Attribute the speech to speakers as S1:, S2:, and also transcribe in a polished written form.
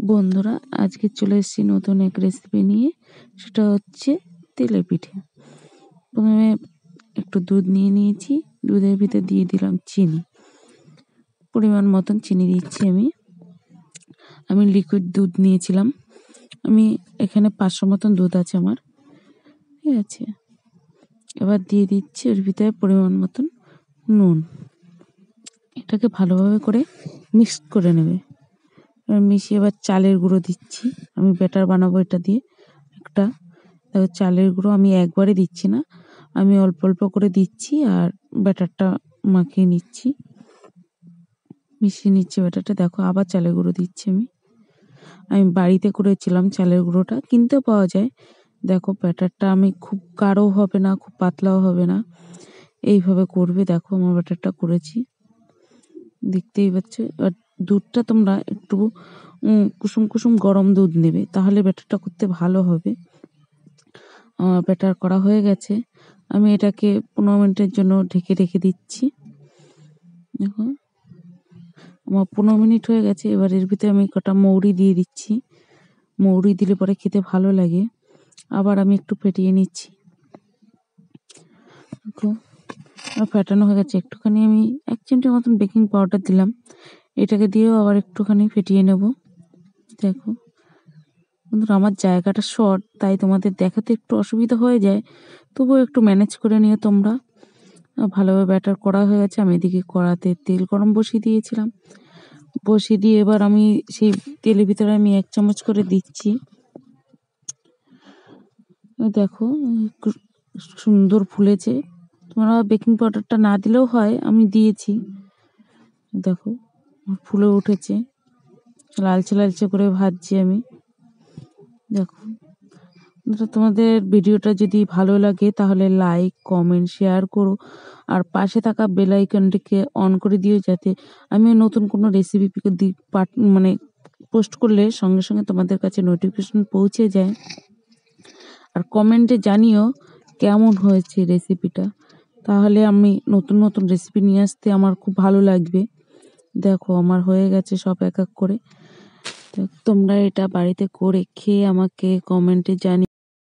S1: বন্ধুরা, আজকে চলে এসেছি নতুন এক রেসিপি নিয়ে। সেটা হচ্ছে তেলে পিঠে। প্রথমে একটু দুধ নিয়ে নিয়েছি, দুধের ভিতরে দিয়ে দিলাম চিনি, পরিমাণ মতন চিনি দিচ্ছি। আমি লিকুইড দুধ নিয়েছিলাম। আমি এখানে 500 মতন দুধ আছে আমার, ঠিক আছে। এবার দিয়ে দিচ্ছি এর ভিতরে পরিমাণ মতন নুন। এটাকে ভালোভাবে করে মিক্স করে নেবে। মিশিয়ে এবার চালের গুঁড়ো দিচ্ছি। আমি ব্যাটার বানাবো এটা দিয়ে একটা। চালের গুঁড়ো আমি একবারে দিচ্ছি না, আমি অল্প অল্প করে দিচ্ছি আর ব্যাটারটা মাখিয়ে নিচ্ছি, মিশিয়ে নিচ্ছি ব্যাটারটা। দেখো, আবার চালের গুঁড়ো দিচ্ছি। আমি বাড়িতে করেছিলাম, চালের গুঁড়োটা কিনতেও পাওয়া যায়। দেখো, ব্যাটারটা আমি খুব গাঢ়ও হবে না, খুব পাতলাও হবে না, এইভাবে করবে। দেখো, আমার ব্যাটারটা করেছি, দেখতেই পাচ্ছ। আর দুধটা তোমরা একটু কুসুম কুসুম গরম দুধ নেবে, তাহলে ব্যাটারটা করতে ভালো হবে। আমার ব্যাটার করা হয়ে গেছে। আমি এটাকে 15 মিনিটের জন্য ঢেকে রেখে দিচ্ছি। দেখো, আমার 15 মিনিট হয়ে গেছে। এবার এর ভিতরে আমি কটা মৌরি দিয়ে দিচ্ছি। মৌরি দিলে পরে খেতে ভালো লাগে। আবার আমি একটু ফেটিয়ে নিচ্ছি। দেখো, আমার ফেটানো হয়ে গেছে। একটুখানি আমি 1 চিমটি মতন বেকিং পাউডার দিলাম। এটাকে দিয়েও আবার একটুখানি ফেটিয়ে নেব। দেখো বন্ধুরা, আমার জায়গাটা শর্ট, তাই তোমাদের দেখাতে একটু অসুবিধা হয়ে যায়, তবুও একটু ম্যানেজ করে নিও তোমরা। ভালোভাবে ব্যাটার করা হয়ে গেছে। আমি এদিকে কড়াতে তেল গরম বসিয়ে দিয়েছিলাম। বসিয়ে দিয়ে এবার আমি সেই তেলের ভিতরে আমি 1 চামচ করে দিচ্ছি। দেখো, সুন্দর ফুলেছে। তোমরা বেকিং পাউডারটা না দিলেও হয়, আমি দিয়েছি। দেখো, ফুলে উঠেছে, লালচে লালচে করে ভাজছি আমি। দেখো, তোমাদের ভিডিওটা যদি ভালো লাগে তাহলে লাইক, কমেন্ট, শেয়ার করো। আর পাশে থাকা বেল আইকনটিকে অন করে দিও, যাতে আমি নতুন কোনো রেসিপি মানে পোস্ট করলে সঙ্গে সঙ্গে তোমাদের কাছে নোটিফিকেশন পৌঁছে যায়। আর কমেন্টে জানিও কেমন হয়েছে রেসিপিটা, তাহলে আমি নতুন নতুন রেসিপি নিয়ে আসতে আমার খুব ভালো লাগবে। দেখো, আমার হয়ে গেছে সব এক এক করে। তোমরা এটা বাড়িতে করে খেয়ে আমাকে কমেন্টে জানিও।